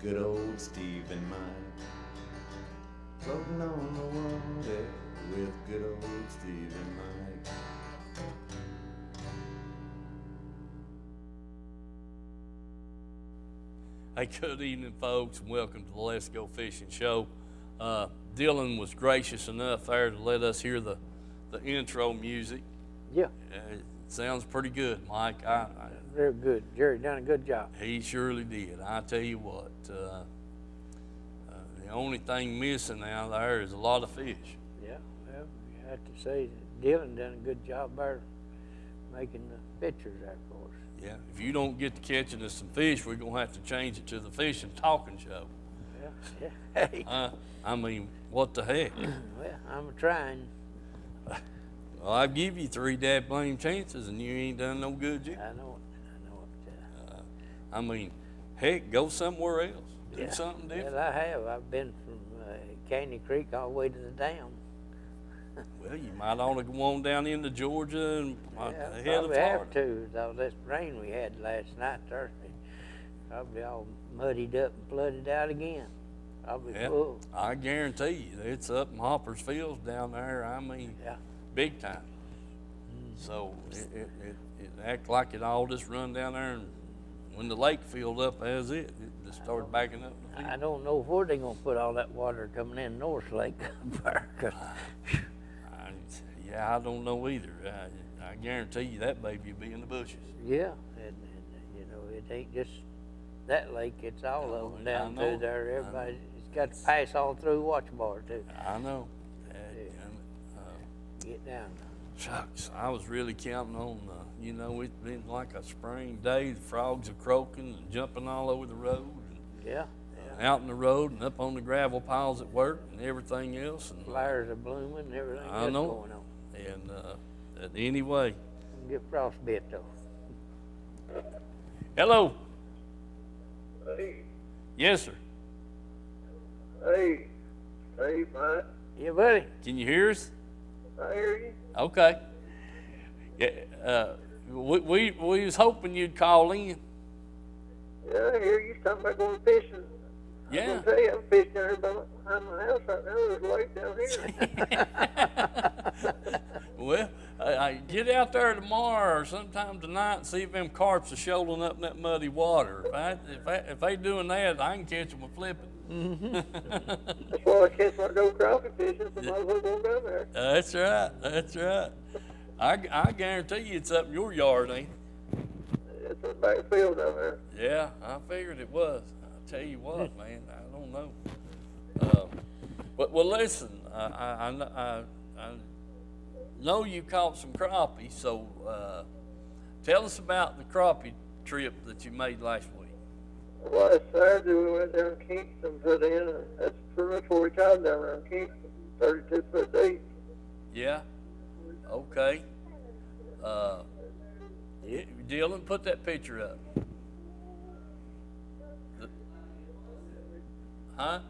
good old Steve and Mike. Floating on the water with good old Steve and Mike. Hey, good evening, folks, and welcome to the Let's Go Fishing Show. Dylan was gracious enough there to let us hear the intro music. Yeah, It sounds pretty good, Mike. very good. Jerry done a good job. He surely did. I tell you what, the only thing missing out there is a lot of fish. Yeah, well, you have to say that Dylan done a good job there making the pictures there for us. Yeah, if you don't get to catching us some fish, we're going to have to change it to the Fishing Talking Show. Yeah. Hey. I mean, what the heck? Well, I'm trying. Well, I've give you 3 dad blame chances, and you ain't done no good yet. I know it. I mean, heck, go somewhere else. Do Yeah. something different. Well, I have. I've been from Caney Creek all the way to the dam. Well, you might ought to go on down into Georgia and Yeah, ahead of probably Florida. have to. With all this rain we had last night, Thursday, probably all muddied up and flooded out again. Probably Yeah, full. I guarantee you, it's up in Hopper's Fields down there. I mean, Yeah. big time. So it act like it all just run down there, and when the lake filled up as it just started backing up. The I field. don't know where they're gonna put all that water coming in North Lake. Yeah, I don't know either. I guarantee you that baby will be in the bushes. Yeah, and you know, it ain't just that lake, it's all of them down I know. through there. Everybody, it's got to pass all through Watch Bar too. I know. Get down. Shucks, I was really counting on, it's been like a spring day. The frogs are croaking and jumping all over the road. Yeah, Out in the road and up on the gravel piles at work and everything else. And flowers are blooming and everything I that's know. going on. And anyway, Get frostbite though. hello. Hey, Yes, sir. hey, Mike, Yeah, buddy. Can you hear us? I hear you. Okay. Yeah. We was hoping you'd call in. Yeah, I hear you talking about going fishing. Yeah. I'm gonna tell you, I'm fishing there behind my house right now. There's a lake down here. Well, I get out there tomorrow or sometime tonight and see if them carps are shoaling up in that muddy water. If they doing that, I can catch them with flipping. That's why I catch my go crappie fishing, so might as well go down there. That's right. That's right. I guarantee you it's up in your yard, ain't it? It's a back field down there. Yeah, I figured it was. I tell you what, man, I don't know. Well, listen, I know you caught some crappie, so tell us about the crappie trip that you made last week. Last Saturday we went down to Kingston, put in, and that's pretty much where we tied down around Kingston, 32 foot deep. Yeah. Okay. Dylan, put that picture up. Huh?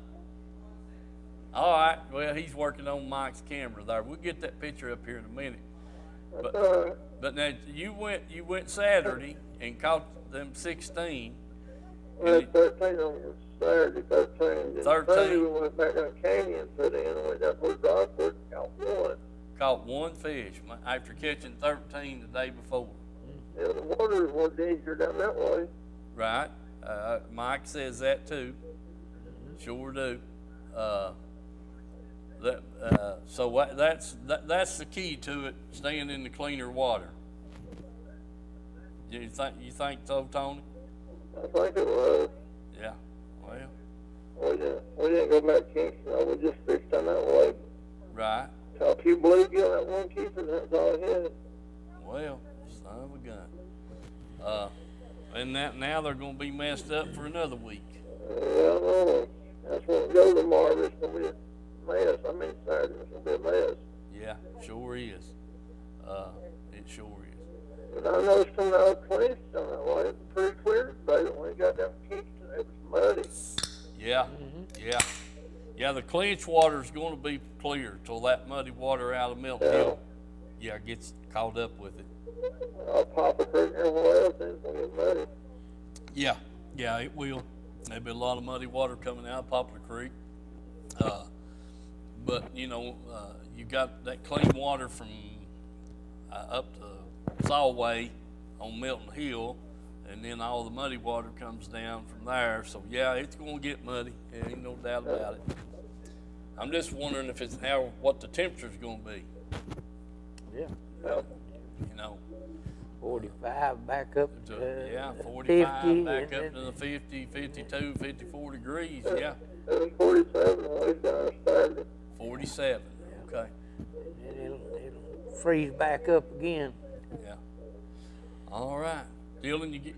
All right. Well, he's working on Mike's camera there. We'll get that picture up here in a minute. But now you went Saturday and caught them 16. We had 13 on Saturday, 13. Then 13. Sunday we went back down Canyon, put in, and went down towards Rockford and caught one. Caught one fish after catching 13 the day before. Yeah, the water is more dangerous down that way. Right. Mike says that too. Sure do. That's the key to it. Staying in the cleaner water. You think so, Tony? I think it was. Yeah. Well. We didn't go back to Kingston. We just fished on that way. Right. Caught a few bluegill, that one keeper, that's all I had. Well, son of a gun. And now they're going to be messed up for another week. Yeah, I know. That's when it goes tomorrow. It's going to be a mess. I mean, Saturday, it's going to be a mess. Yeah, sure is. It sure is. But I noticed on the other place, on that way, it was pretty clear today, but when we got down to Kingston, it was muddy. Yeah. Yeah. Yeah, the clinch water's going to be clear till that muddy water out of Milton Hill, gets caught up with it. I'll pop a creek everywhere else, and it's going to get muddy. Yeah, it will. There'd be a lot of muddy water coming out of Poplar Creek. But, you got that clean water from up to Sawway on Milton Hill, and then all the muddy water comes down from there. So, yeah, it's going to get muddy. There ain't no doubt about it. I'm just wondering if what the temperature's going to be. Yeah. 45 back up to 45 50, back up to the 50, 52, 54 degrees. Yeah. 47 way down Saturday. 47. Okay. And it'll freeze back up again. Yeah. All right. Dylan, you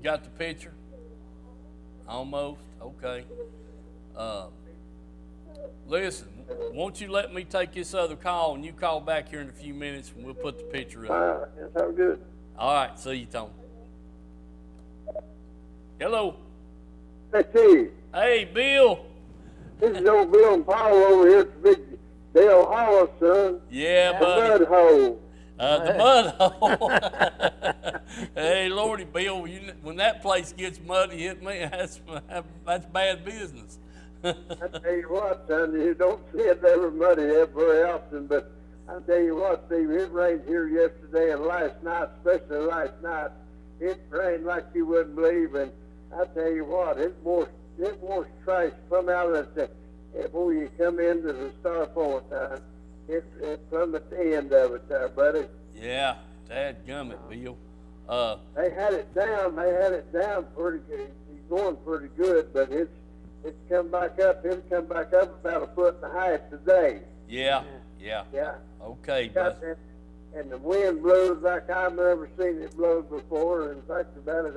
got the picture? Almost? Okay. Listen, won't you let me take this other call, and you call back here in a few minutes, and we'll put the picture up. That sounds good. All right. See you, Tony. Hello. Hey, Steve. Hey, Bill. This is old Bill and Paul over here at the big Dale Hollow, son. Yeah, The buddy. mud hole. The mud hole. Hey, Lordy, Bill, when that place gets muddy, that's bad business. I tell you what, son, you don't see it ever muddy very often, but I tell you what, Steve, it rained here yesterday and last night, especially last night. It rained like you wouldn't believe, and I tell you what, it washed trash from out of before you come into the Star Point. It from at the end of it there, buddy. Yeah, dadgummit, Bill. They had it down pretty good. It's going pretty good, but it's come back up. It'll come back up about 1.5 foot today. Yeah. Okay, but and the wind blows like I've never seen it blow before. In fact, about it,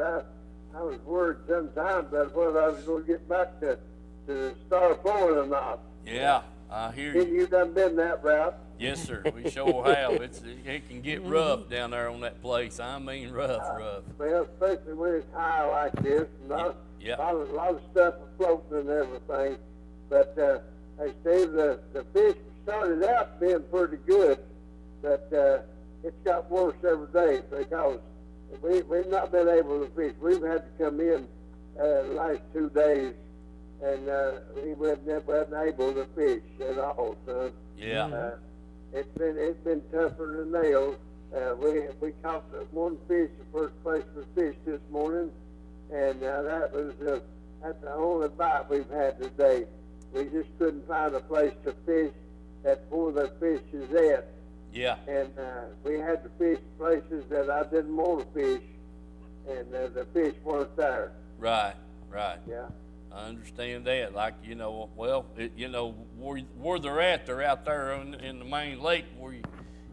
I was worried sometimes that whether I was going to get back to the Star Point or not. yeah, I hear Then you. you done been that route. Yes, sir. We sure have. It can get rough down there on that place. I mean, rough. Well, especially when it's high like this. And Yeah. a lot of stuff floating and everything. But hey, Steve, the fish started out being pretty good, but it's got worse every day because we've not been able to fish. We've had to come in the last 2 days, and we wasn't able to fish at all, son. Yeah. It's been tougher than nails. We caught one fish, the first place we fished this morning, and that's the only bite we've had today. We just couldn't find a place to fish that where the fish is at. Yeah. And we had to fish places that I didn't want to fish, and the fish weren't there. Right. Yeah. I understand that. Like, where they're out there in the main lake where you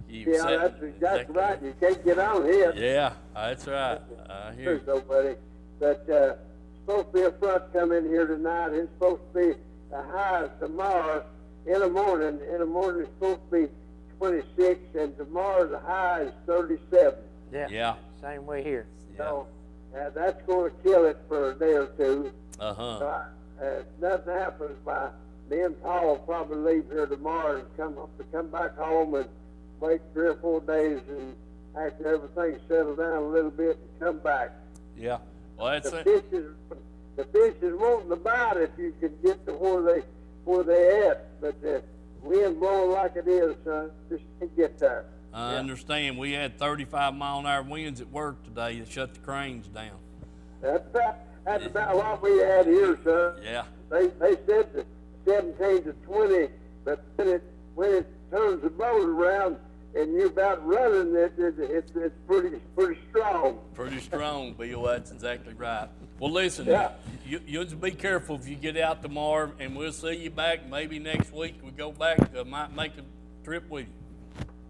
Yeah, set, that's exactly right. You can't get on here. Yeah, that's right. I hear you. So, buddy. But supposed to be a front coming here tonight. It's supposed to be the highs tomorrow. In the morning, it's supposed to be 26, and tomorrow the high is 37. Yeah. Same way here. So that's going to kill it for a day or two. Uh-huh. So if nothing happens, me and Paul will probably leave here tomorrow and come back home and wait 3 or 4 days, and after everything's settled down a little bit, and come back. Yeah. Well, that's The it. fish is wanting to bite if you can get to where they at, but the wind blowing like it is, son, just can't get there. I understand. We had 35-mile-an-hour winds at work today that shut the cranes down. That's about what we had here, son. Yeah. They said the 17 to 20, but when it turns the boat around and you're about running it, it's pretty strong. Pretty strong, Bill. That's exactly right. Well, listen, Yeah. you just be careful if you get out tomorrow, and we'll see you back maybe next week. We go back, might make a trip with you.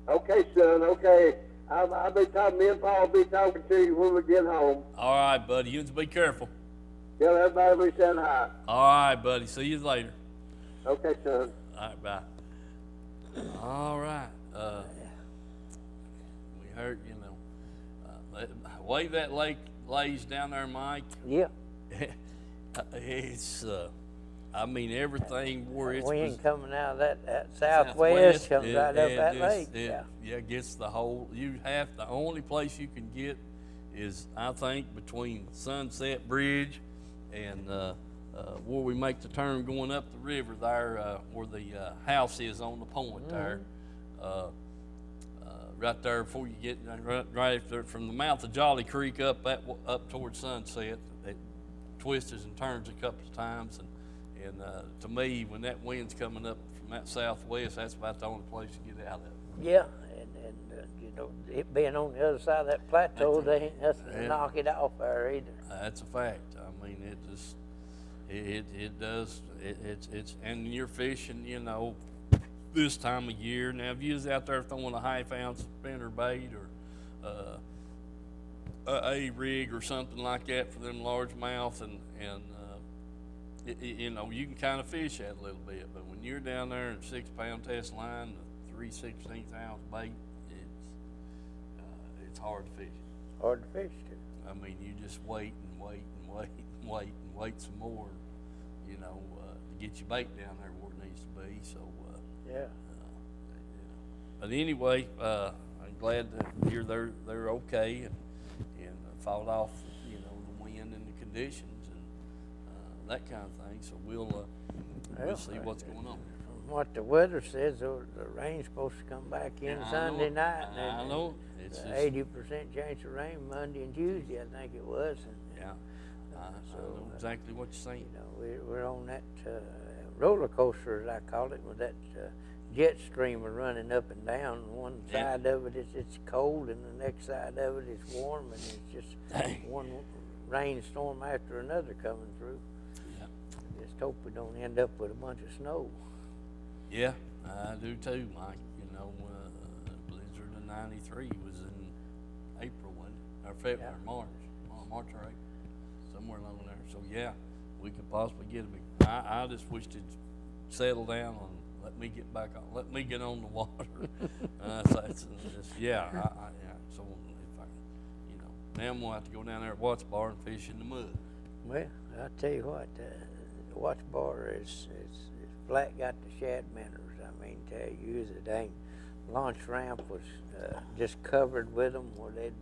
Okay, son. Okay, I'll be talking. Me and Paul will be talking to you when we get home. All right, buddy. You just be careful. Tell everybody we said hi. All right, buddy. See you later. Okay, son. All right, bye. All right. We heard, way that lake lays down there, Mike. Yeah. It's, everything where it's Wind coming out of that southwest comes right up that lake. Yeah, gets the whole. The only place you can get is, I think, between Sunset Bridge and where we make the turn going up the river there, where the house is on the point there. Right there before you get right after, from the mouth of Jolly Creek up towards Sunset, it twists and turns a couple of times, and to me, when that wind's coming up from that southwest, that's about the only place to get out of it. Yeah, and you know, it being on the other side of that plateau, there ain't nothing to knock it off there either. That's a fact. I mean, it does. It's and you're fishing, you know, this time of year. Now, if you was out there throwing a half-ounce spinner bait or a rig or something like that for them largemouth, and you know, you can kind of fish that a little bit. But when you're down there in 6-pound test line, 3/16-ounce bait, it's hard to fish. Hard to fish too. I mean, you just wait and wait and wait and wait and wait some more, you know, to get your bait down there where it needs to be. So, Yeah. But anyway, I'm glad to hear they're okay and fought off, you know, the wind and the conditions and that kind of thing. So we'll see what's going on. From what the weather says, the rain's supposed to come back in Sunday night. I know. It's 80% chance of rain Monday and Tuesday, I think it was. And, yeah. I know exactly what you're saying. You know, we're on that roller coaster, as I call it, with that jet streamer running up and down. One side of it it's cold, and the next side of it is warm, and it's just one rainstorm after another coming through. Yeah. Just hope we don't end up with a bunch of snow. Yeah, I do too, Mike. You know, blizzard of '93 was in April, wasn't it? Or February, March or April, somewhere along there. So yeah, we could possibly get a big. I just wished it'd settle down and let me get back on. Let me get on the water. Yeah. So if I, you know, now I'm gonna have to go down there at Watts Bar and fish in the mud. Well, I'll tell you what, the Watts Bar is flat got the shad minnows. I mean, tell you, the dang launch ramp was just covered with them, where they'd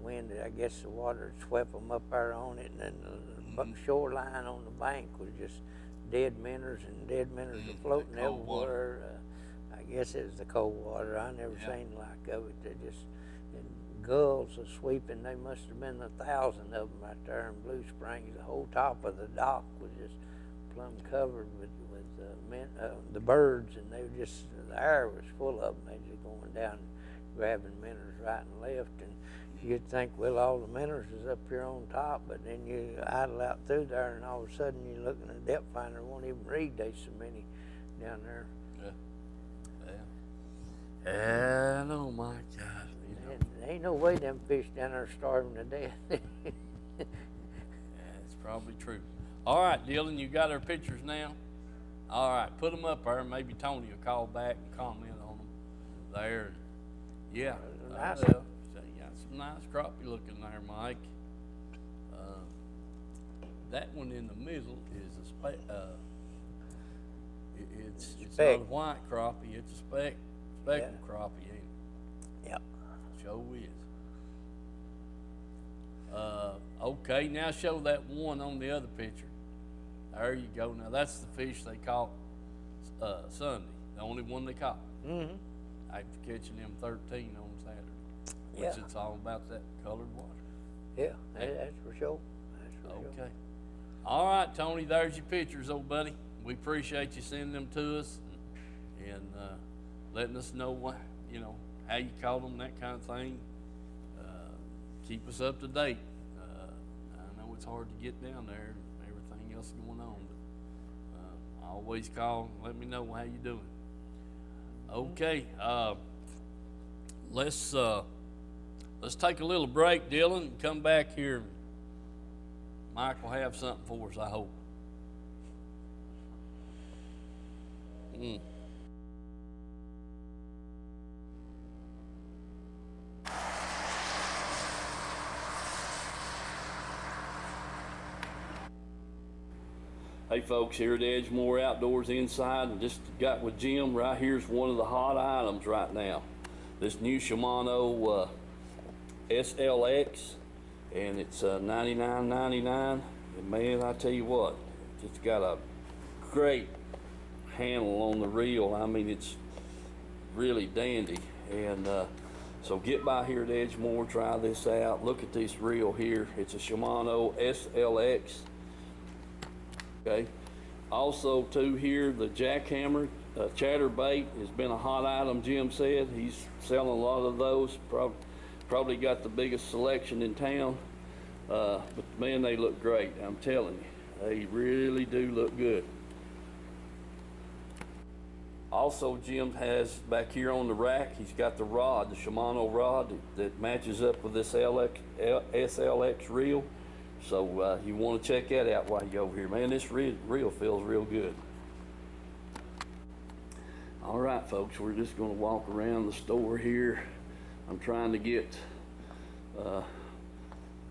wind. I guess the water swept them up there on it, and then the shoreline on the bank was just dead minnows, and dead minnows are floating everywhere. I guess it was the cold water. I never seen the like of it. They just, and gulls are sweeping. They must have been 1,000 of them right there in Blue Springs. The whole top of the dock was just plumb covered with the birds, and they were just, the air was full of them. They just going down grabbing minnows right and left, and you'd think, well, all the minnows is up here on top, but then you idle out through there, and all of a sudden you look in the depth finder, won't even read there's so many down there. Yeah. I know, my God. You know. There ain't no way them fish down there are starving to death. Yeah, it's probably true. All right, Dylan, you got our pictures now? All right, put them up there. Maybe Tony will call back and comment on them there. Yeah. Nice. You got some nice crappie looking there, Mike. That one in the middle is a it's not a white crappie. It's a speckled crappie, ain't it? Yep. Sure is. Okay, now show that one on the other picture. There you go. Now that's the fish they caught Sunday. The only one they caught. Mm-hmm. After catching them 13 on Saturday. Which it's all about that colored water. Yeah, that's for sure. Okay. All right, Tony, there's your pictures, old buddy. We appreciate you sending them to us and letting us know what, you know, how you caught them, that kind of thing. Keep us up to date. I know it's hard to get down there and everything else going on, but always call and let me know how you're doing. Okay, let's take a little break, Dylan, and come back here. Mike will have something for us, I hope. Hey folks, here at Edgemore Outdoors Inside, and just got with Jim. Right here's one of the hot items right now. This new Shimano SLX, and it's $99.99. And man, I tell you what, it's got a great handle on the reel. I mean, it's really dandy. And so get by here at Edgemore, try this out. Look at this reel here. It's a Shimano SLX. Okay. Also, too, here the jackhammer chatterbait has been a hot item. Jim said he's selling a lot of those. Probably got the biggest selection in town. But man, they look great. I'm telling you, they really do look good. Also, Jim has back here on the rack, he's got the rod, the Shimano rod that matches up with this SLX reel. So you want to check that out while you go over here. Man, this reel feels real good. All right, folks, we're just going to walk around the store here. I'm trying to get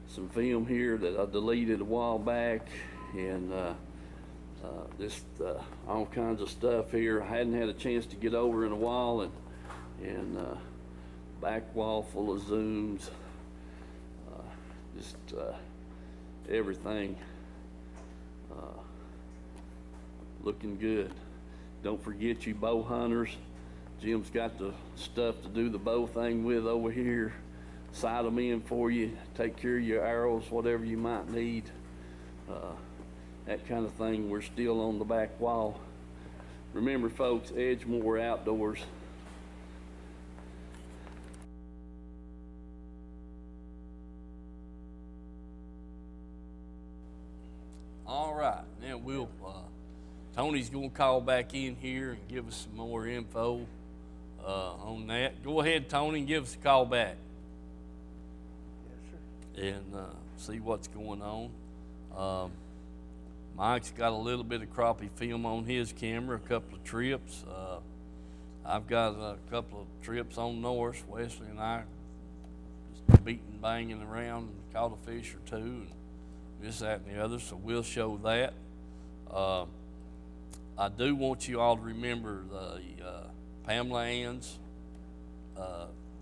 some film here that I deleted a while back, and just all kinds of stuff here. I hadn't had a chance to get over in a while, and back wall full of zooms, just everything looking good. Don't forget, you bow hunters, Jim's got the stuff to do the bow thing with over here. Sight them in for you, take care of your arrows, whatever you might need. That kind of thing. We're still on the back wall. Remember, folks, Edgemore Outdoors. All right, now we'll, Tony's gonna call back in here and give us some more info on that. Go ahead, Tony, and give us a call back. Yes, sir. And see what's going on. Mike's got a little bit of crappie film on his camera, a couple of trips. I've got a couple of trips on Norse. Wesley and I just beating, banging around, and caught a fish or two, and this, that, and the other, so we'll show that. I do want you all to remember the Pamela Ann's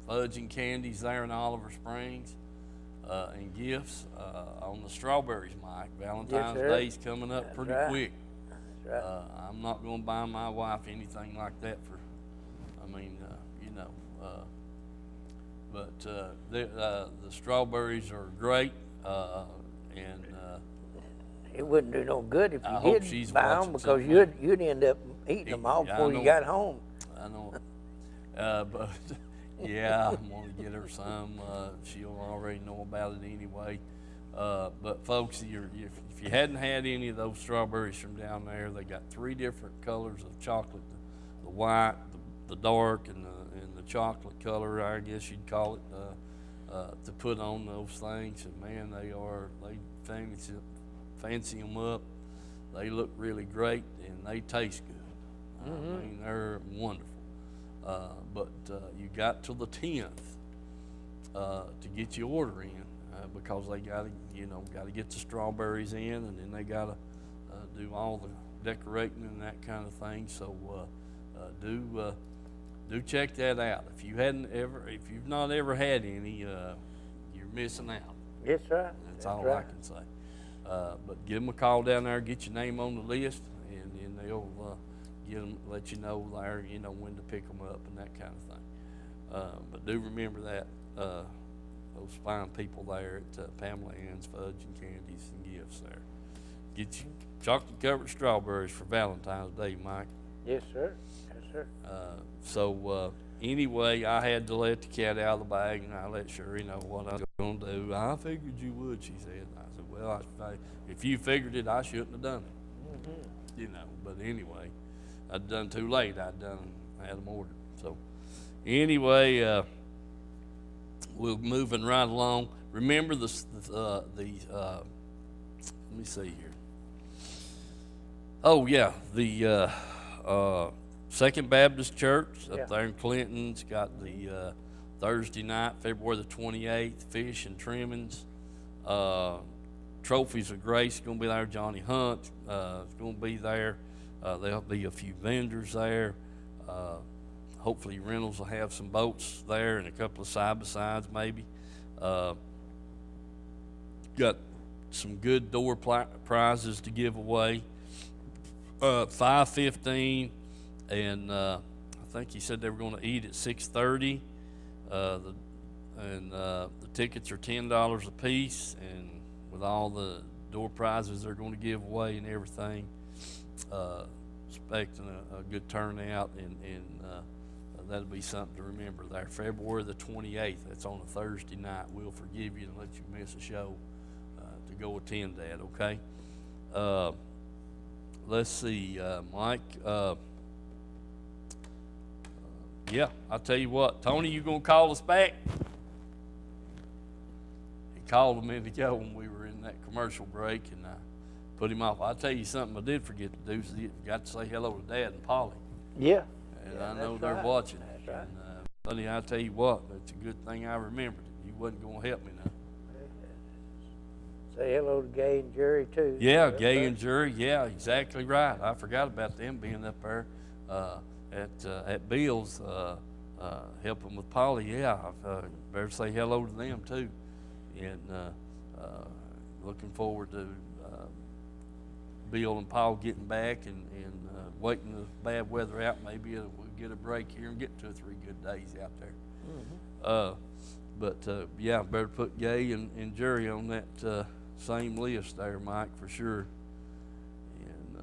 fudge and candies there in Oliver Springs. And gifts on the strawberries, Mike. Valentine's Day's coming up pretty quick. That's right. I'm not going to buy my wife anything like that for, but the strawberries are great, and it wouldn't do no good if I you hope did she's buy them, watching because something. you'd end up eating them all Yeah, before you got home. I know. But yeah, I'm going to get her some. She'll already know about it anyway. But folks, if you hadn't had any of those strawberries from down there, they got 3 different colors of chocolate: the white, the dark, and the chocolate color, I guess you'd call it, to put on those things. And man, they fancy them up. They look really great, and they taste good. Mm-hmm. I mean, they're wonderful. But you got till the 10th to get your order in, because they got to get the strawberries in, and then they got to do all the decorating and that kind of thing. So do check that out. If you've not ever had any, you're missing out. Yes, sir. That's all right. I can say. But give them a call down there, get your name on the list, and then they'll let you know there, when to pick them up and that kind of thing. But do remember that, those fine people there at Pamela Ann's Fudge and Candies and Gifts there. Get you chocolate-covered strawberries for Valentine's Day, Mike. Yes, sir. Yes, sir. So anyway, I had to let the cat out of the bag, and I let Sherry know what I was going to do. I figured you would, she said. And I said, well, if you figured it, I shouldn't have done it. Mm-hmm. But anyway, I'd done too late. I had them ordered. So anyway, we're moving right along. Remember let me see here. Oh yeah, the Second Baptist Church up there in Clinton's got the Thursday night, February the 28th, fish and trimmings. Trophies of Grace is going to be there. Johnny Hunt is going to be there. There'll be a few vendors there. Hopefully Reynolds will have some boats there and a couple of side-by-sides maybe. Got some good door prizes to give away. 5:15, and I think he said they were going to eat at 6:30. The tickets are $10 a piece, and with all the door prizes they're going to give away and everything, expecting a good turnout, and that'll be something to remember there. February the 28th, that's on a Thursday night. We'll forgive you and let you miss a show to go attend that, okay? Let's see, Mike. Yeah, I'll tell you what. Tony, you going to call us back? He called a minute ago when we were in that commercial break, and I put him off. I'll tell you something I did forget to do. So you got to say hello to Dad and Polly. Yeah. And Yeah, I know that's they're right. watching. That's right. And, buddy, I'll tell you what, it's a good thing I remembered it. You wasn't going to help me now. Say hello to Gay and Jerry too. Yeah, Gay and Jury. Yeah, exactly right. I forgot about them being up there at Bill's helping with Polly. Yeah, I better say hello to them too. And looking forward to Bill and Paul getting back and waiting the bad weather out. Maybe we'll get a break here and get 2 or 3 good days out there. But yeah, better put Gay and Jerry on that same list there, Mike, for sure. And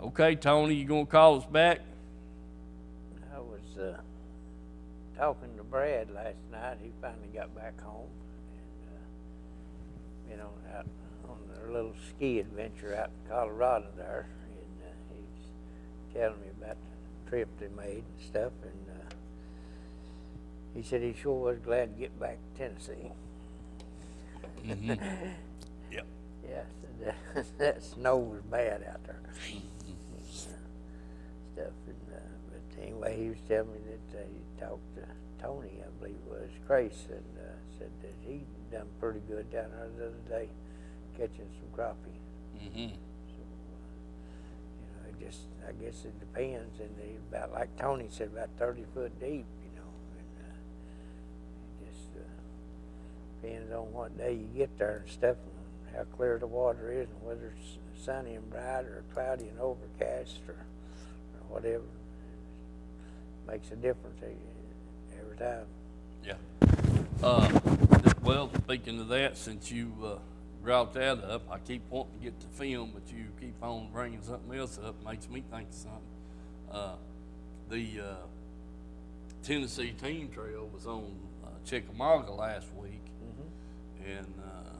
okay, Tony, you gonna call us back? I was talking to Brad last night. He finally got back home, and out on their little ski adventure out in Colorado there, and he's telling me about the trip they made and stuff. And he said he sure was glad to get back to Tennessee. Mm-hmm. Yep. Yeah, so that snow was bad out there. Stuff, and but anyway, he was telling me that he talked to Tony, I believe it was, Grace, and said that he done pretty good down there the other day, catching some crappie. Mm-hmm. So, it just, I guess it depends, and they about, like Tony said, about 30 foot deep, and it just depends on what day you get there and stuff, and how clear the water is, and whether it's sunny and bright or cloudy and overcast or whatever. It makes a difference every time. Yeah. Well, speaking of that, since you brought that up, I keep wanting to get to film, but you keep on bringing something else up. Makes me think of something. The Tennessee Team Trail was on Chickamauga last week, and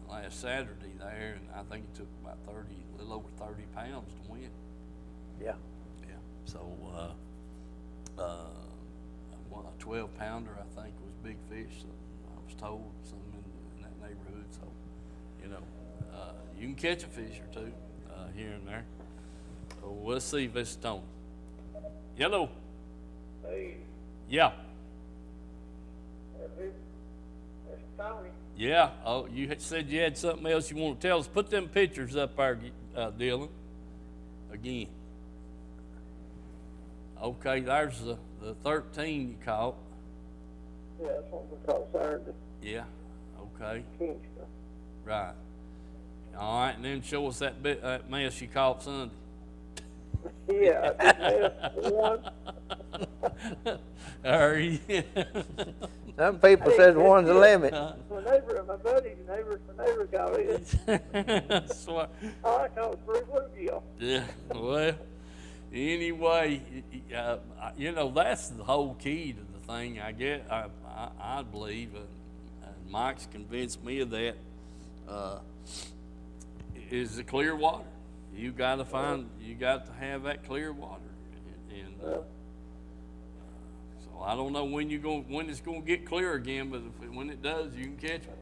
last Saturday there, and I think it took about a little over 30 pounds to win. Yeah. Yeah. So a 12-pounder, I think, was big fish. So I was told something in that neighborhood. So you can catch a fish or two here and there. So let's see if it's Tony. Hello. Hey, Yeah. it's Tony. Yeah. Oh, you said you had something else you want to tell us. Put them pictures up there, Dylan. Again. Okay, there's the 13 you caught. Yeah, that's what we call Saturday. Yeah. Okay. Kingston. Right. All right, and then show us that mess you caught Sunday. Yeah, I did one. Some people says one's a limit. My neighbor, my buddy's neighbor got it. That's what, I caught 3 bluegill. yeah, well, anyway, that's the whole key to the thing, I get. I believe, and Mike's convinced me of that, is the clear water. You got to have that clear water, and so I don't know when it's gonna get clear again, but when it does, you can catch it.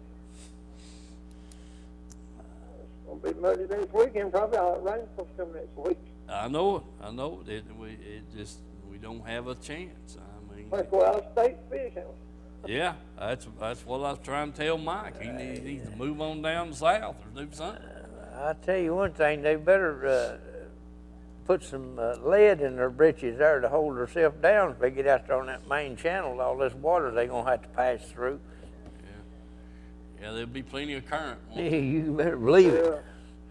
It's gonna be muddy this weekend. Probably all that rain's supposed to come next week. I know it. We don't have a chance. I mean, Let's go out of state fishing. yeah, that's what I was trying to tell Mike. He needs to move on down south or do something. I'll tell you one thing, they better put some lead in their britches there to hold themselves down if they get out there on that main channel. All this water they're going to have to pass through. Yeah, there'll be plenty of current. Yeah, you better believe it.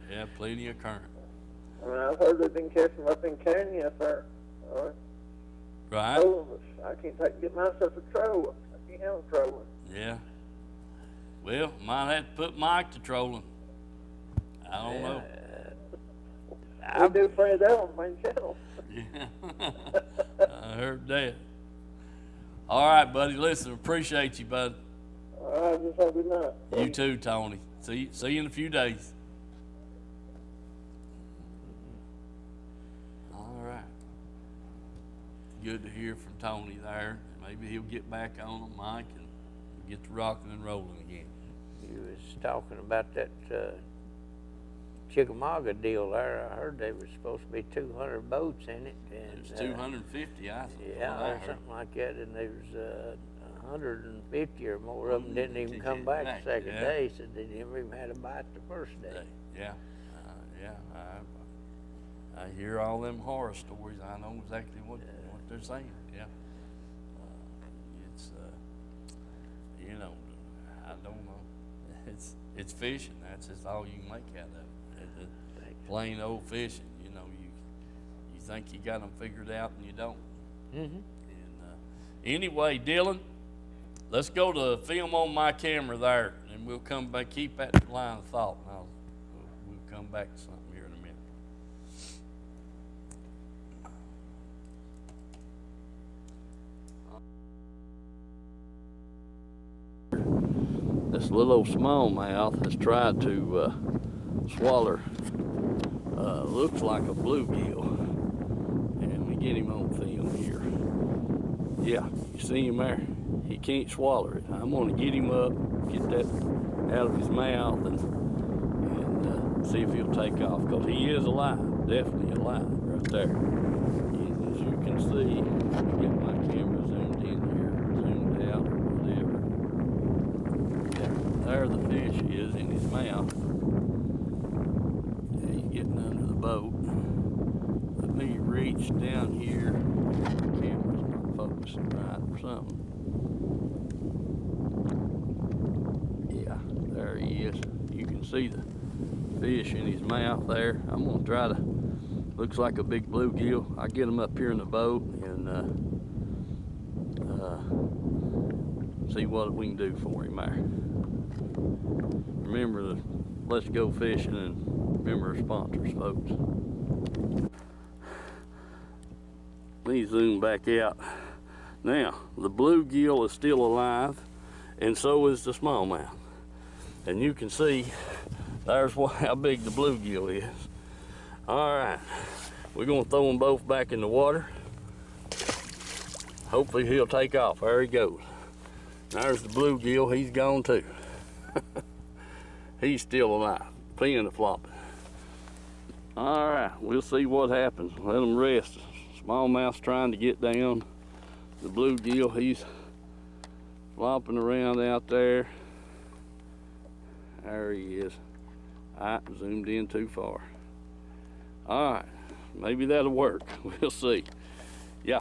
Yeah, plenty of current. I mean, I've heard they've been catching them up in Canyon up there. Right? I can't get myself a troll. I can't have a trolling. Yeah. Well, might have to put Mike to trolling. I don't know. I do play that on my channel. Yeah. I heard that. All right, buddy. Listen, appreciate you, bud. All right, just have a good night. You too, Tony. See you in a few days. All right. Good to hear from Tony there. Maybe he'll get back on them, Mike, and get to rocking and rolling again. You was talking about that Chickamauga deal there. I heard there was supposed to be 200 boats in it. And, There's 250, I think. Yeah, or something like that. And there was 150 or more of them didn't even come back the second day. Said they never even had a bite the first day. Yeah, I hear all them horror stories. I know exactly what they're saying. Yeah, it's you know, I don't know. It's fishing. That's just all you can make out of it. Plain old fishing. You know, you think you got them figured out and you don't. Mm-hmm. And anyway, Dylan, let's go to film on my camera there, and we'll come back. Keep that line of thought, and we'll come back to something here in a minute. This little old smallmouth has tried to swallow, looks like a bluegill, and we get him on film here. Yeah, you see him there? He can't swallow it. I'm gonna get him up, get that out of his mouth, and see if he'll take off, because he is alive, definitely alive right there. And as you can see, let me get my camera zoomed in here, zoomed out, or whatever. Yeah, there the fish is in his mouth. Yeah, he's getting under the boat. Let me reach down here. The camera's not focusing right or something. Yeah, there he is. You can see the fish in his mouth there. I'm gonna try to, looks like a big bluegill. I get him up here in the boat and see what we can do for him there. Remember to let's go fishing and remember our sponsors, folks. Let me zoom back out. Now, the bluegill is still alive, and so is the smallmouth. And you can see there's how big the bluegill is. All right, we're gonna throw them both back in the water. Hopefully he'll take off. There he goes. There's the bluegill, he's gone too. He's still alive, plenty flopping. All right, we'll see what happens. Let them rest. Smallmouth's trying to get down. The bluegill, he's flopping around out there. There he is. I zoomed in too far. All right, maybe that'll work. We'll see. Yeah,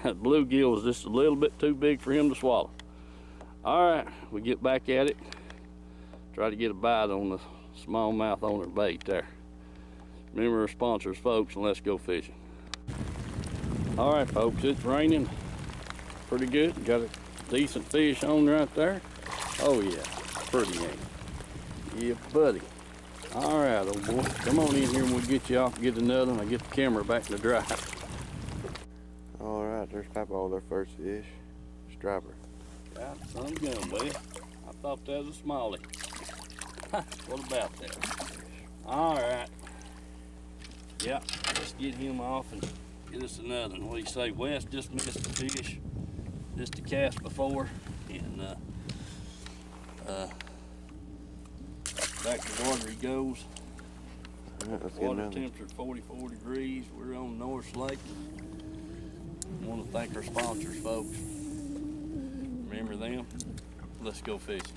that bluegill was just a little bit too big for him to swallow. All right, we get back at it. Try to get a bite on the smallmouth on her bait there. Remember our sponsors, folks, and let's go fishing. All right, folks, it's raining pretty good. Got a decent fish on right there. Oh yeah, pretty ain't. Yeah, buddy. All right, old boy, come on in here and we'll get you off and get another one. I get the camera back in the drive. All right, there's Papa, their first fish. Striper. Got some gun, buddy. I thought that was a smallie. What about that? All right. Yeah, let's get him off and get us another one. What do you say, Wes? Just missed the fish. Just a cast before. And back to the water he goes. All right, let's get Water another. temperature 44 degrees. We're on North Lake. I want to thank our sponsors, folks. Remember them? Let's go fishing.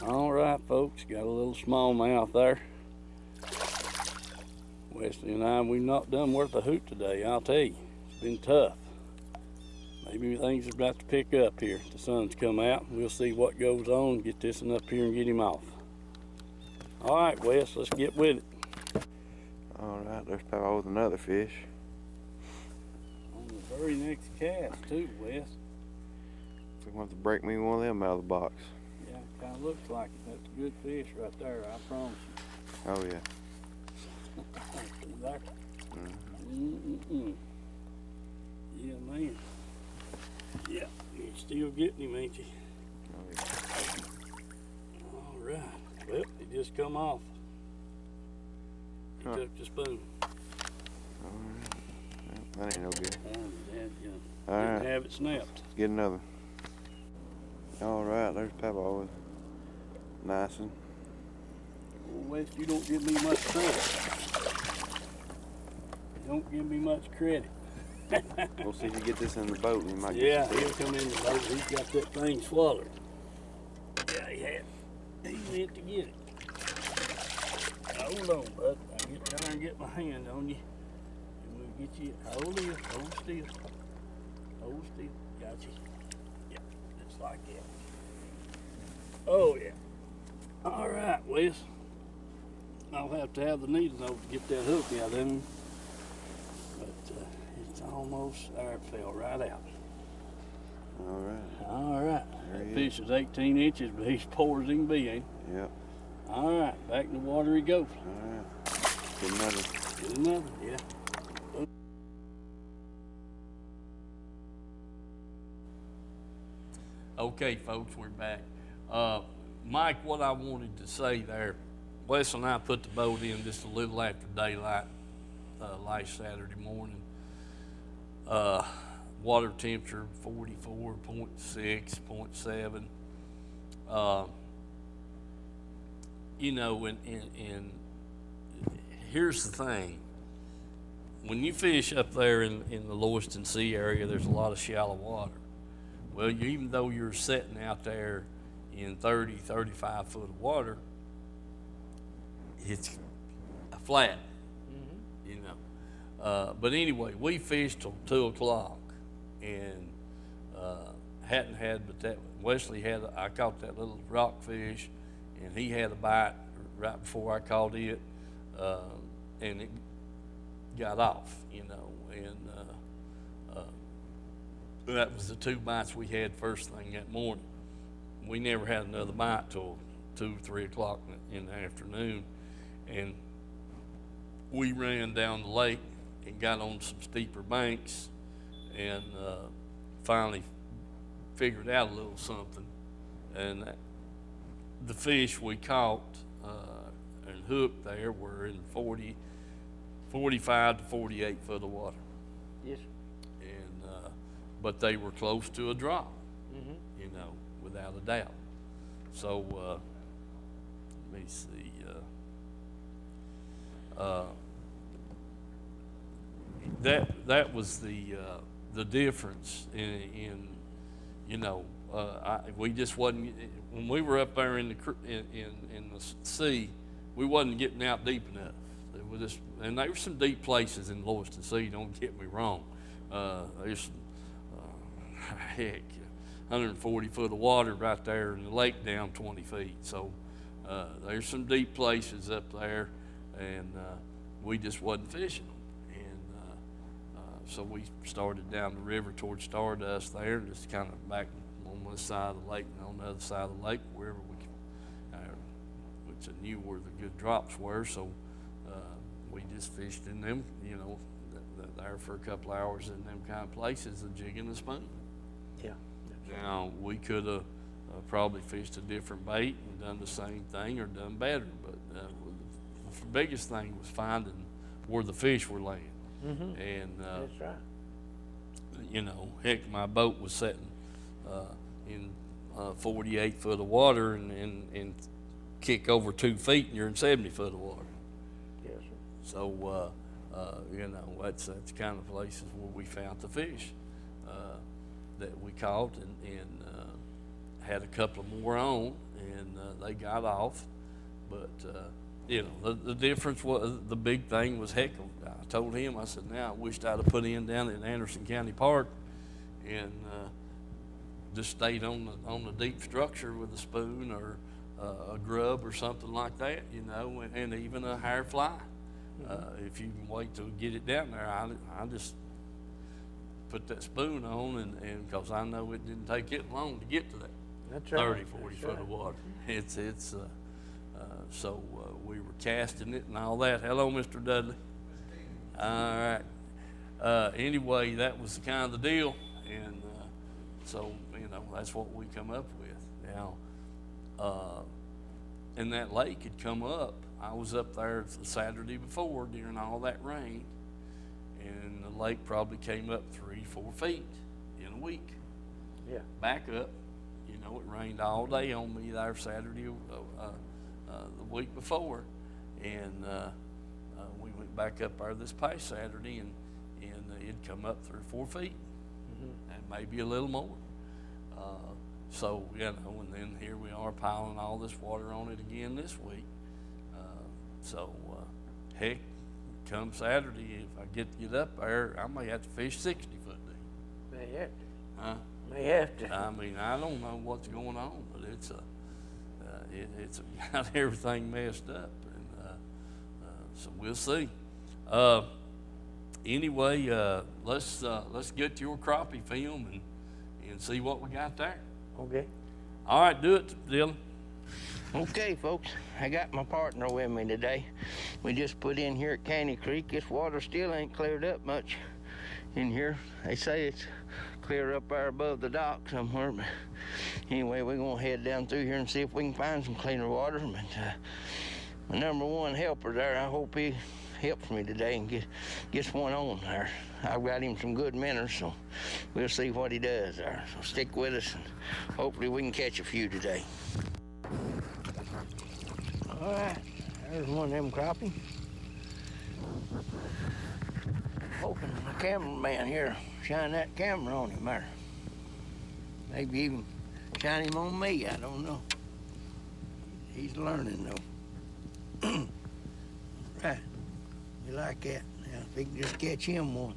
All right, folks, got a little smallmouth there. Wesley and I, we've not done worth a hoot today, I'll tell you. It's been tough. Maybe things are about to pick up here. The sun's come out. We'll see what goes on. Get this one up here and get him off. All right, Wes, let's get with it. All right, there's Papa with another fish. On the very next cast, too, Wes. So we want to break me one of them out of the box. Yeah, kind of looks like it. That's a good fish right there, I promise you. Oh, yeah. There. Yeah, man. Yeah, you're still getting him, ain't you? Oh, yeah. All right. Well, he just come off. He Huh. took the spoon. All right. Well, that ain't no good. All right. Didn't have it snapped. Let's get another. All right, there's Papa with nice one. Well, Wes, you don't give me much credit. You don't give me much credit. We'll see if you get this in the boat. You might Yeah, get some he'll fish. come in the boat. He's got that thing swallowed. Yeah, he had. He meant to get it. Hold on, bud. I'll get down and get my hand on you. And we'll get you. Hold still. Hold still. Hold still. Got you. Yeah, just like that. Oh, yeah. All right, Wes. I'll have to have the needle though to get that hook out of him. But it's almost there. It fell right out. All right. All right. There That he fish is 18 inches, but he's poor as he can be, ain't Yep. he? All right. Back in the water he goes. All right. Get another. Get another, yeah. Okay, folks, we're back. Mike, what I wanted to say there, Wes and I put the boat in just a little after daylight last Saturday morning. Water temperature 44.6, 0.7. You know, and here's the thing. When you fish up there in the Lewiston Sea area, there's a lot of shallow water. Well, even though you're sitting out there in 30, 35 foot of water, it's a flat, you know. But anyway, we fished till 2 o'clock and hadn't had but that. Wesley had, I caught that little rockfish and he had a bite right before I caught it, and it got off, you know, and that was the 2 bites we had first thing that morning. We never had another bite till 2, 3 o'clock in the afternoon, and we ran down the lake and got on some steeper banks, and finally figured out a little something. And the fish we caught and hooked there were in 45 to 48 foot of water. Yes. And but they were close to a drop, you know, without a doubt. So let me see. That was the difference in you know, we just wasn't, when we were up there in the sea, we wasn't getting out deep enough. It was just, and there were some deep places in Lewiston Sea, don't get me wrong. There's heck, 140 foot of water right there in the lake down 20 feet. So there's some deep places up there, and we just wasn't fishing them. And so we started down the river towards Stardust there, and just kind of back on one side of the lake and on the other side of the lake, wherever we could, which I knew where the good drops were. So we just fished in them, you know, there for a couple hours in them kind of places, a jig and a spoon. Yeah. Now, we could have probably fished a different bait and done the same thing or done better, but the biggest thing was finding where the fish were laying. And, That's right. you know, heck, my boat was sitting in 48 foot of water and kick over 2 feet and you're in 70 foot of water. Yes, sir. So, you know, that's kind of places where we found the fish that we caught and had a couple more on, and they got off. But, you know, the difference was, the big thing was, heck, I told him, I said, now I wished I'd have put in down in Anderson County Park and just stayed on the deep structure with a spoon or a grub or something like that, you know, and even a hair fly. If you can wait to get it down there, I just put that spoon on, and because I know it didn't take it long to get to that. That's right. 30, 40 foot of water. So we were casting it and all that. Hello, Mr. Dudley. All right. Anyway, that was kind of the deal, and so, you know, that's what we come up with. Now, and that lake had come up. I was up there the Saturday before during all that rain, and the lake probably came up 3-4 feet in a week. Yeah. Back up. You know, it rained all day on me there Saturday, the week before, and we went back up there this past Saturday, and it'd come up 3 or 4 feet, and maybe a little more. So, you know, and then here we are piling all this water on it again this week. Heck, come Saturday, if I get to get up there, I may have to fish 60 foot deep. May have to. Huh? May have to. I mean, I don't know what's going on, but it's got everything messed up, and so we'll see. Anyway, let's get your crappie film and see what we got there. Okay. All right, do it, Dylan. Okay, folks, I got my partner with me today. We just put in here at Caney Creek. This water still ain't cleared up much in here. They say it's clear up there above the dock somewhere, but anyway, we're gonna head down through here and see if we can find some cleaner water. But my number one helper there, I hope he helps me today and gets one on there. I've got him some good minnows, so we'll see what he does there. So stick with us, and hopefully we can catch a few today. All right, there's one of them crappie. Hoping the cameraman here shine that camera on him there. Maybe even shine him on me, I don't know. He's learning though. Right, you like that. Now, if we can just catch him one.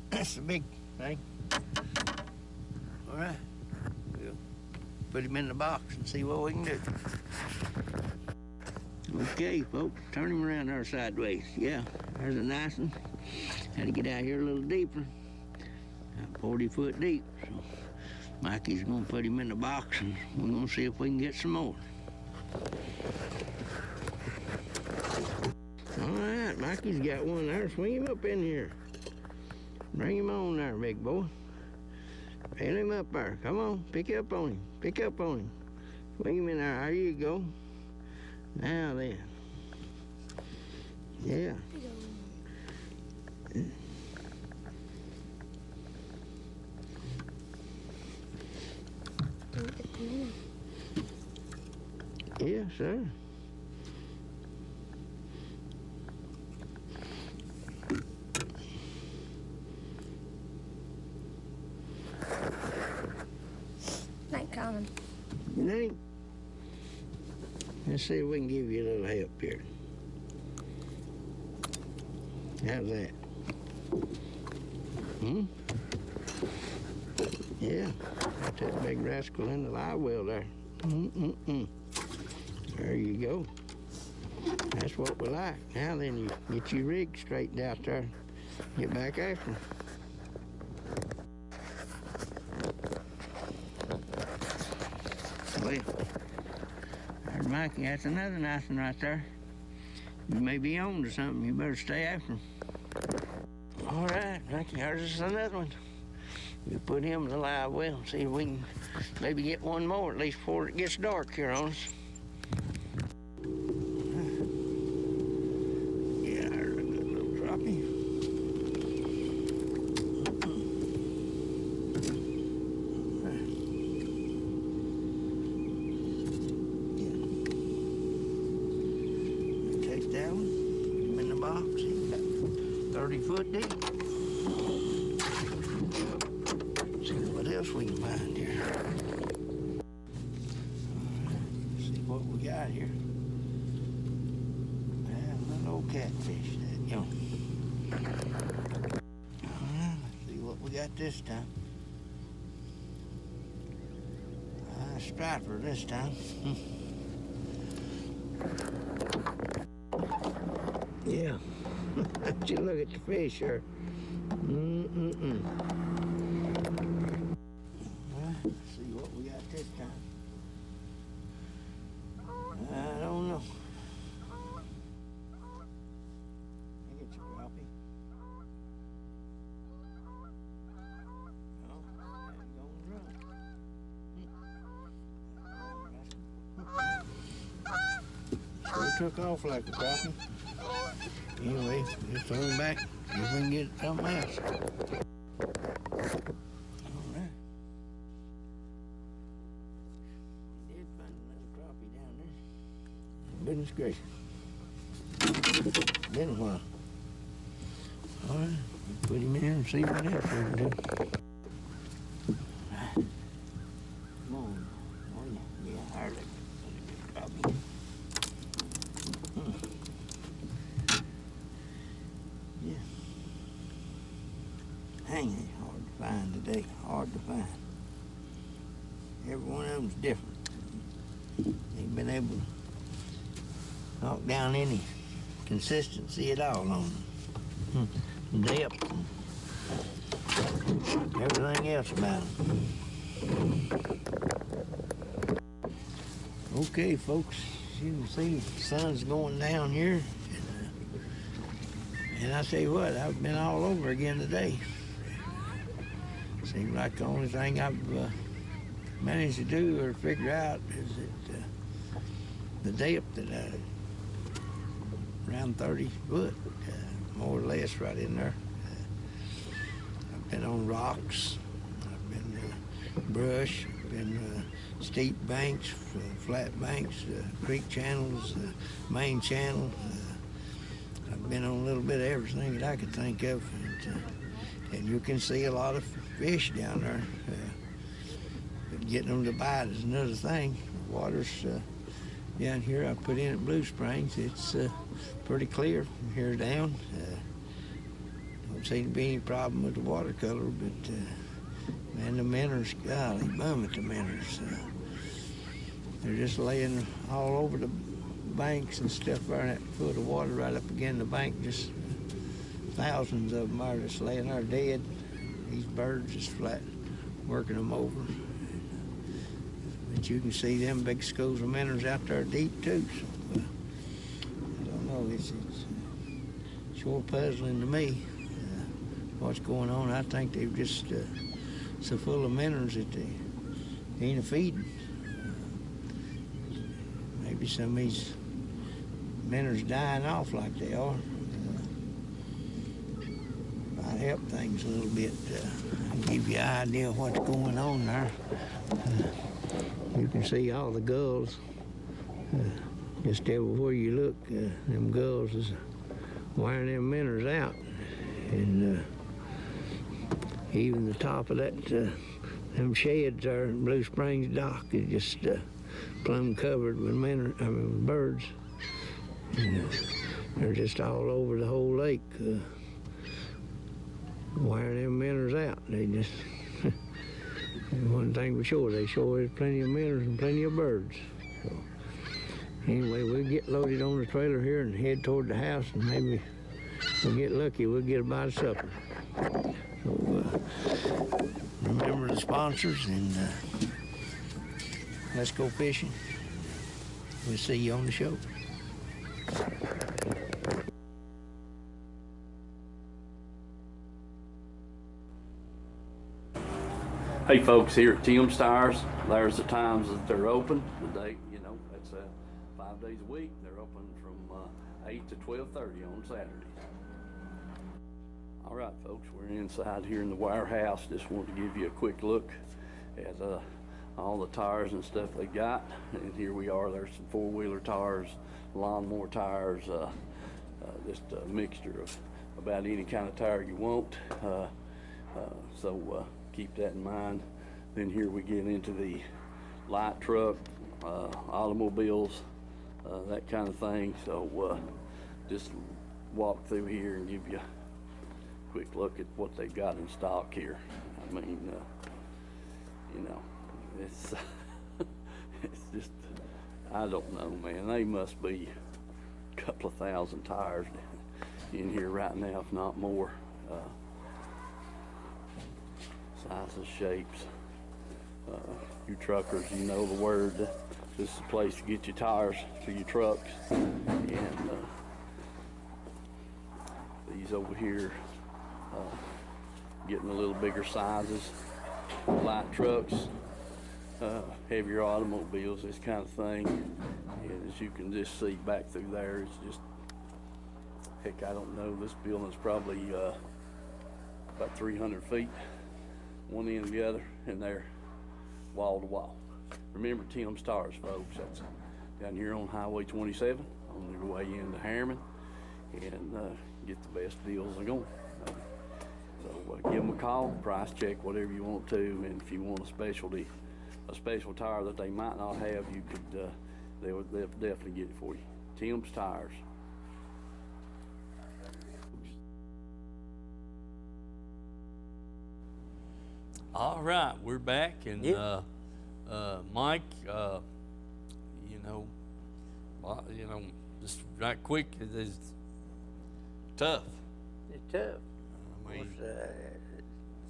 That's the big thing. All right, we'll put him in the box and see what we can do. Okay, folks, turn him around there sideways. Yeah, there's a nice one. Had to get out here a little deeper, about 40 foot deep. So Mikey's gonna put him in the box, and we're gonna see if we can get some more. All right, Mikey's got one there. Swing him up in here. Bring him on there, big boy. Pin him up there. Come on, pick up on him. Pick up on him. Swing him in there. There you go. Now then. Yeah. Yes, sir. Night, Colin. Good night. Let's see if we can give you a little help here. How's that? Yeah, got that big rascal in the live well there. There you go. That's what we like. Now then, you get your rig straightened out there. Get back after him. Well, there's Mikey. That's another nice one right there. You may be on to something. You better stay after him. All right, Mikey, there's another one. We'll put him in the live well and see if we can maybe get one more, at least before it gets dark here on us. Yeah, there's a good little crappie. Yeah. Take that one, put him in the box. He's about 30 foot deep. Else we can find here. All right, see what we got here. A little old catfish, that young. All right, let's see what we got this time. A striper this time. Yeah. Just look at the fish here. Well, let's see what we got this time. I don't know. I get your crappie. No, I'm going run. Sure took off like a crappie. Anyway, just throw him back. See if we can get something else. All right. Did find another crappie down there. Goodness gracious. Been a while. All right, put him in and see what else we can do. Come on. Oh, yeah, hardly. Crappie. Yeah. Hang it, hard to find today. Hard to find. Every one of them's different. Ain't been able to knock down any consistency at all on them. Depth and everything else about them. Okay, folks, you can see the sun's going down here. And I tell you what, I've been all over again today. Seems like the only thing I've managed to do or figure out is that the depth that around 30 foot, more or less right in there. I've been on rocks, I've been brush, I've been steep banks, flat banks, creek channels, main channel. I've been on a little bit of everything that I could think of, and you can see a lot of fish down there. But getting them to bite is another thing. The water's down here I put in at Blue Springs. It's pretty clear from here down. Don't seem to be any problem with the watercolor, but man, the minnows, golly, bum at the minnows. They're just laying all over the banks and stuff there, and that foot of water right up against the bank. Just thousands of them are just laying there dead. These birds just flat working them over. But you can see them big schools of minnows out there deep too. So I don't know. It's sure puzzling to me what's going on. I think they're just so full of minnows that they ain't feeding. Maybe some of these minnows dying off like they are. Might help things a little bit. Give you an idea of what's going on there. You can see all the gulls. Just everywhere you look, them gulls is wearing them minnows out. And even the top of that, them sheds there in Blue Springs dock is just plumb covered with birds. And, they're just all over the whole lake, wearing them minnows out. They just, one thing for sure, they sure there's plenty of minnows and plenty of birds. So, anyway, we'll get loaded on the trailer here and head toward the house, and maybe if we get lucky, we'll get a bite of supper. So, remember the sponsors, and let's go fishing. We'll see you on the show. Hey folks, here at Tim's Tires, there's the times that they're open. The day, that's 5 days a week. They're open from 8 to 12:30 on Saturdays. All right, folks, we're inside here in the warehouse. Just want to give you a quick look at all the tires and stuff they got. And here we are. There's some four-wheeler tires, lawnmower tires, just a mixture of about any kind of tire you want. So keep that in mind. Then here we get into the light truck, automobiles, that kind of thing. So just walk through here and give you a quick look at what they've got in stock here. I mean, it's It's just, I don't know, man. They must be a couple of thousand tires in here right now, if not more. Sizes, shapes. You truckers, you know the word. This is a place to get your tires for your trucks. And these over here, getting a little bigger sizes, light trucks, heavier automobiles, this kind of thing. And as you can just see back through there, it's just, heck, I don't know, this building's probably about 300 feet, one end to the other, and they're wall to wall. Remember Tim's Tires, folks. That's down here on Highway 27 on your way into Harriman, and get the best deals are going. So give them a call, price check, whatever you want to, and if you want a special tire that they might not have, you could, they'll definitely get it for you. Tim's Tires. All right, we're back, and Yeah. Mike, just right quick, it's tough. It's tough. I mean,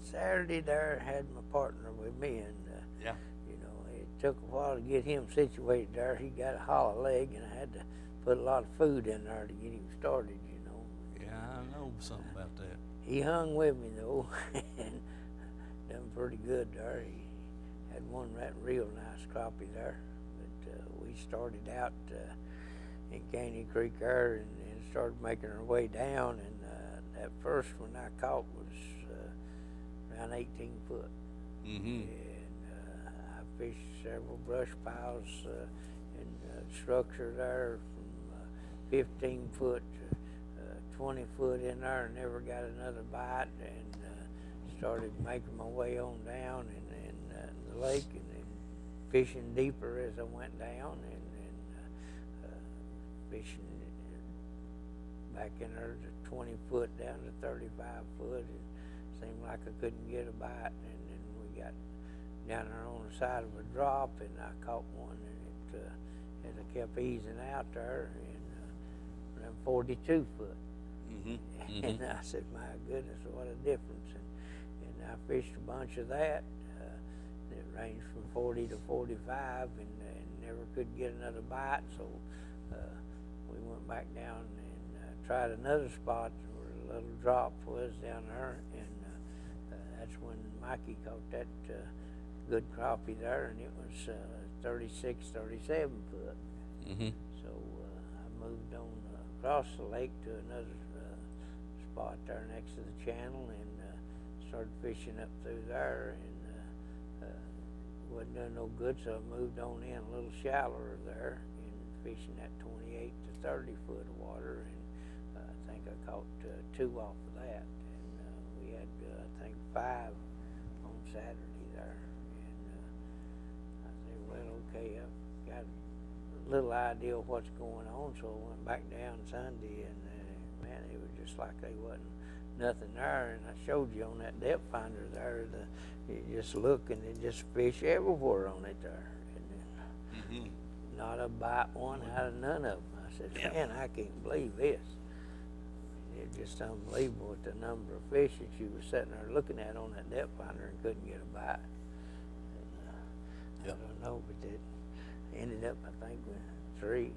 Saturday there, I had my partner with me, and yeah. you know, it took a while to get him situated there. He got a hollow leg, and I had to put a lot of food in there to get him started, you know. Yeah, I know something about that. He hung with me though, and done pretty good there. He had one real nice crappie there, but we started out in Caney Creek there, and started making our way down, and that first one I caught was around 18 foot. Mm-hmm. And I fished several brush piles and structure there from 15 foot to 20 foot in there, and never got another bite, and started making my way on down in the lake, and then fishing deeper as I went down, and fishing back in there to 20 foot down to 35 foot. It seemed like I couldn't get a bite, and then we got down there on the side of a drop, and I caught one, and it as I kept easing out there, and around 42 foot. Mm-hmm. And I said, my goodness, what a difference. And I fished a bunch of that. It ranged from 40 to 45, and never could get another bite, so we went back down and tried another spot where a little drop was down there, and that's when Mikey caught that good crappie there, and it was 36, 37 foot. Mm-hmm. So I moved on across the lake to another spot there next to the channel, and started fishing up through there, and wasn't doing no good, so I moved on in a little shallower there and fishing that 28 to 30 foot of water, and I think I caught 2 off of that, and we had I think 5 on Saturday there, and I said, well, okay, I've got a little idea of what's going on, so I went back down Sunday, and man, it was just like they wasn't nothing there, and I showed you on that depth finder there, you just look and it just fish everywhere on it there, and not a bite one out of none of them. I said, man, I can't believe this. It's just unbelievable with the number of fish that you were sitting there looking at on that depth finder and couldn't get a bite. And, I don't know, but it ended up, I think, with 3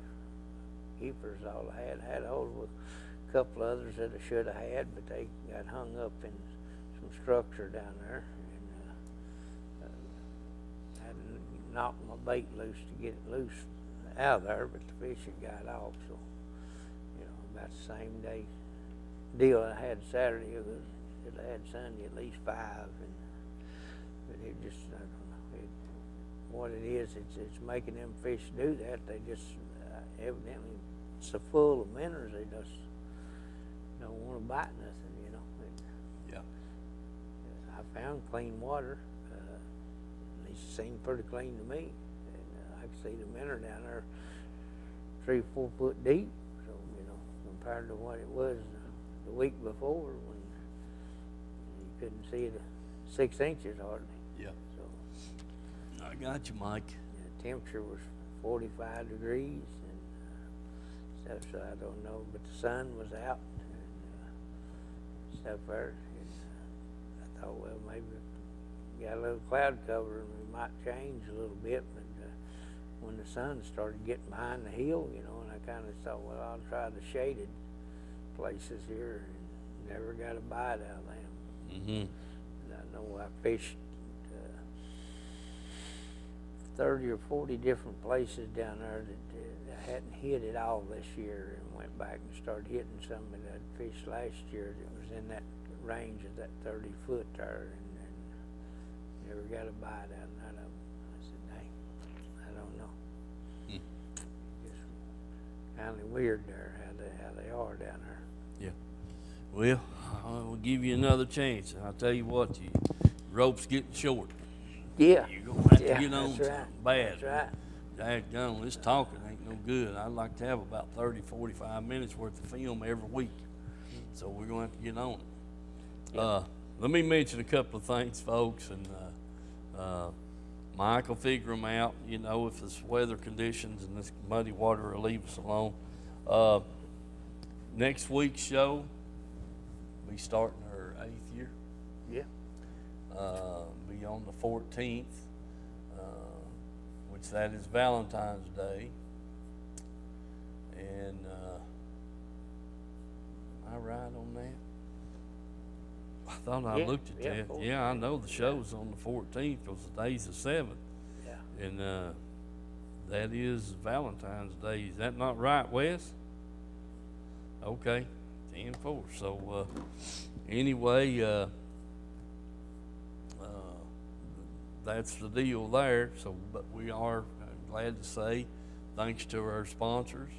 keepers all I had hold of a couple others that I should have had, but they got hung up in some structure down there, and had to knock my bait loose to get it loose out of there, but the fish had got off. So, you know, about the same day deal I had Saturday, it I had Sunday at least 5, and but it just, I don't know, what it is, it's making them fish do that. They just evidently so full of minnows, they just don't want to bite nothing, you know. I found clean water. At least it seemed pretty clean to me, and I could see the minnow down there 3 or 4 foot deep. So, you know, compared to what it was the week before, when you couldn't see it 6 inches hardly. Yeah. So I got you, Mike. temperature was 45 degrees and stuff, so I don't know. But the sun was out and stuff there. And I thought, well, maybe we got a little cloud cover and we might change a little bit. But when the sun started getting behind the hill, you know, and I kind of thought, well, I'll try the shaded places here, and never got a bite out of them. Mm-hmm. And I know I fished 30 or 40 different places down there that I hadn't hit it all this year, and went back and started hitting some that I'd fished last year that was in that range of that 30 foot there, and never got a bite out of none of them. I said, dang, I don't know. Just kind of weird there how they are down there. Yeah. Well, we'll give you another chance. I'll tell you what, rope's getting short. Yeah. You're going to have to Yeah, get on that's something right. bad. That's right. Daggone, this talking ain't no good. I'd like to have about 30, 45 minutes worth of film every week. So we're going to have to get on it. Yep. Let me mention a couple of things, folks, and Mike will figure them out, you know, if it's weather conditions and this muddy water will leave us alone. Next week's show, we starting our 8th year. Yeah. Be on the 14th, which that is Valentine's Day. And am I right on that? I thought I looked at that. 14th. Yeah, I know the show's on the 14th because the day's the 7th. Yeah. And that is Valentine's Day. Is that not right, Wes? Okay, 10-4. So anyway, that's the deal there. So, but we are glad to say, thanks to our sponsors,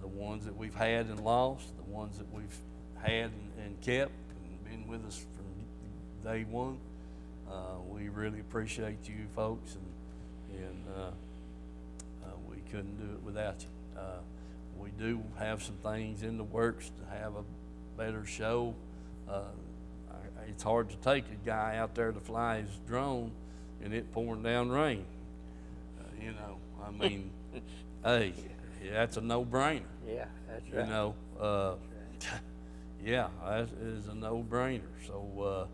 the ones that we've had and lost, the ones that we've had and kept and been with us from day one. We really appreciate you folks, and we couldn't do it without you. We do have some things in the works to have a better show. It's hard to take a guy out there to fly his drone and it pouring down rain. You know, I mean, hey, that's a no-brainer. Yeah, that's right. You know, yeah, that is a no-brainer. So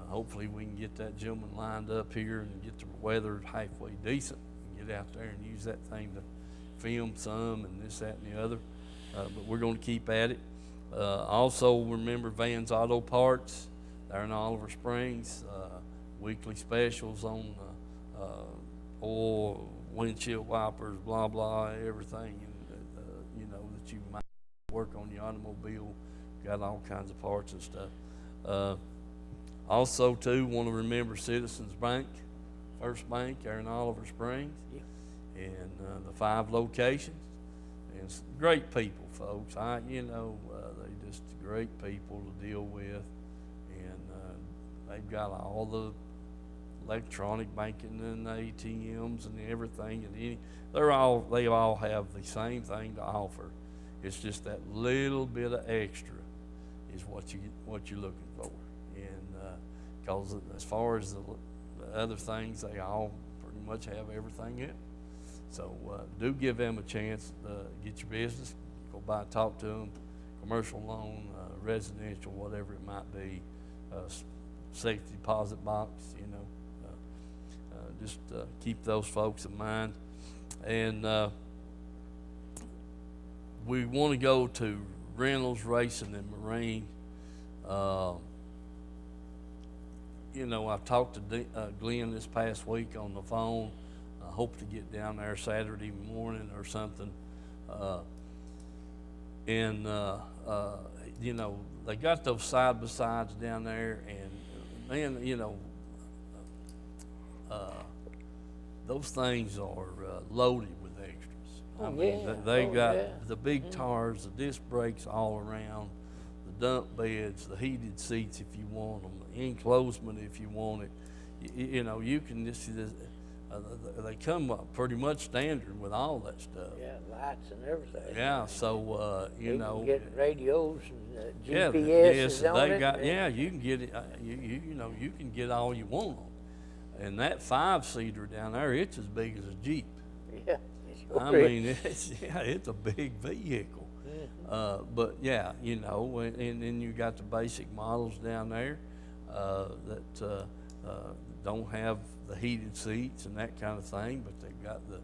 hopefully we can get that gentleman lined up here and get the weather halfway decent and get out there and use that thing to film some and this, that, and the other. But we're going to keep at it. Also, remember Van's Auto Parts. They're in Oliver Springs. Weekly specials on oil, windshield wipers, blah, blah, everything, you know, that you might work on your automobile. Got all kinds of parts and stuff. Also, too, want to remember Citizens Bank, First Bank, there in Oliver Springs. Yeah. And the 5 locations. And it's great people, folks. You know, they just great people to deal with. And they've got all the electronic banking and ATMs and everything. And they all have the same thing to offer. It's just that little bit of extra is what you're looking for. And because as far as the other things, they all pretty much have everything else. So do give them a chance to get your business. Go by and talk to them. Commercial loan, residential, whatever it might be. Safety deposit box, you know. Just keep those folks in mind. And we want to go to Reynolds Racing and Marine. You know, I talked to Glenn this past week on the phone. I hope to get down there Saturday morning or something. You know, they got those side-by-sides down there, and man, you know, those things are loaded with extras. I mean, they got the big tires, the disc brakes all around, the dump beds, the heated seats if you want them, the enclosement if you want it. You know, you can just they come up pretty much standard with all that stuff. Yeah, lights and everything. Yeah, so you know, get radios and GPS yes, on they it. got. Yeah, you can get it. You know, you can get all you want on. And that 5-seater down there, it's as big as a Jeep. Yeah. Sure I is. mean, it's a big vehicle. But yeah, you know, and then you got the basic models down there that don't have the heated seats and that kind of thing, but they've got the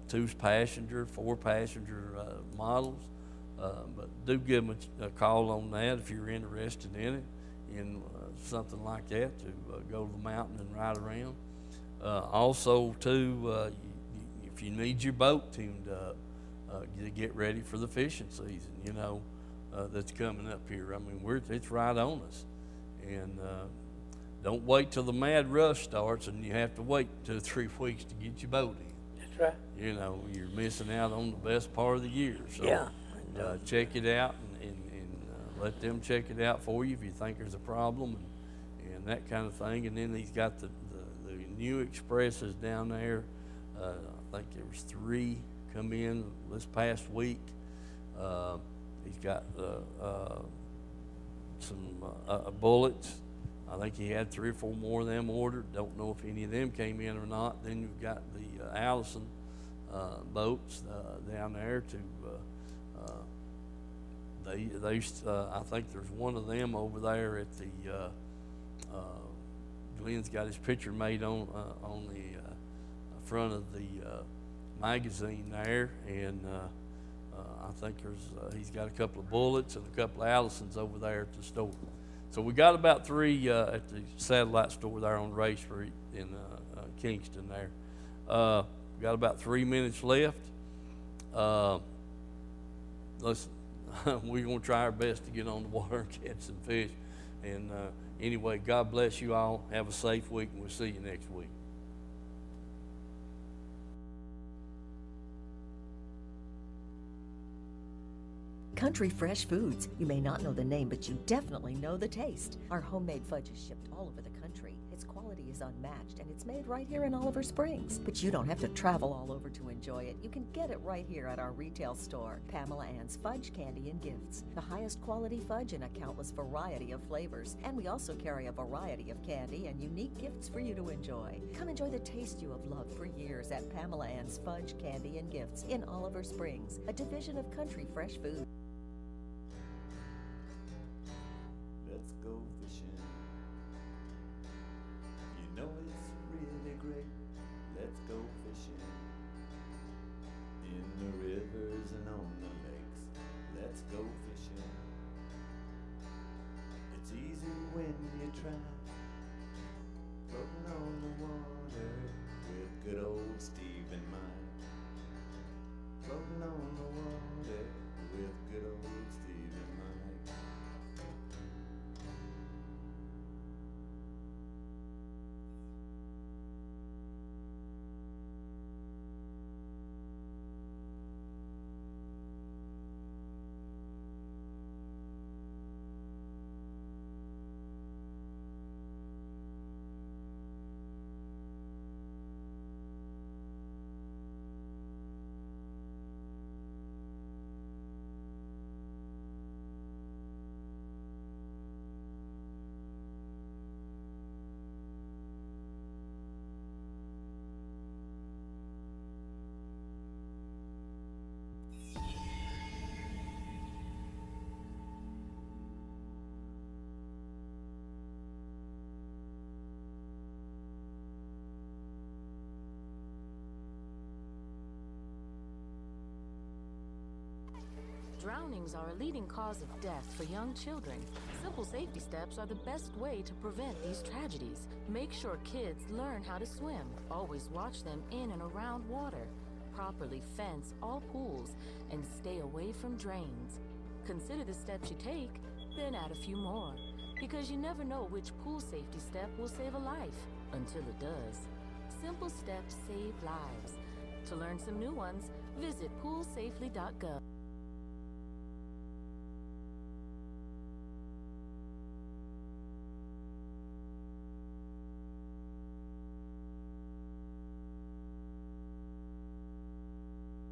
2-passenger, 4-passenger models. But do give them a call on that if you're interested in it, in something like that, to go to the mountain and ride around. Also, too, if you need your boat tuned up, to get ready for the fishing season, you know, that's coming up here. I mean, it's right on us. And don't wait till the mad rush starts and you have to wait 2 or 3 weeks to get your boat in. That's right. You know, you're missing out on the best part of the year. So Yeah. check it out and let them check it out for you if you think there's a problem and that kind of thing. And then he's got the new Expresses down there. I think there was 3 come in this past week. He's got some bullets. I think he had 3 or 4 more of them ordered. Don't know if any of them came in or not. Then you've got the Allison boats down there to I think there's one of them over there at the Glenn's got his picture made on the front of the magazine there, and I think he's got a couple of bullets and a couple of Allisons over there at the store. So we got about 3 at the satellite store there on Ray Street in Kingston there. Got about 3 minutes left. Listen, we're going to try our best to get on the water and catch some fish. And anyway, God bless you all. Have a safe week, and we'll see you next week. Country Fresh Foods. You may not know the name, but you definitely know the taste. Our homemade fudge is shipped all over the country. Its quality is unmatched, and it's made right here in Oliver Springs. But you don't have to travel all over to enjoy it. You can get it right here at our retail store, Pamela Ann's Fudge, Candy, and Gifts. The highest quality fudge in a countless variety of flavors. And we also carry a variety of candy and unique gifts for you to enjoy. Come enjoy the taste you have loved for years at Pamela Ann's Fudge, Candy, and Gifts in Oliver Springs, a division of Country Fresh Foods. Let's go fishing. You know it's really great. Let's go fishing. In the rivers and on the lakes. Let's go fishing. It's easy when you try. Floating on the water with good old Steve in mind. Floating on the water with good old Steve in mind. Drownings are a leading cause of death for young children. Simple safety steps are the best way to prevent these tragedies. Make sure kids learn how to swim. Always watch them in and around water. Properly fence all pools and stay away from drains. Consider the steps you take, then add a few more. Because you never know which pool safety step will save a life until it does. Simple steps save lives. To learn some new ones, visit poolsafely.gov.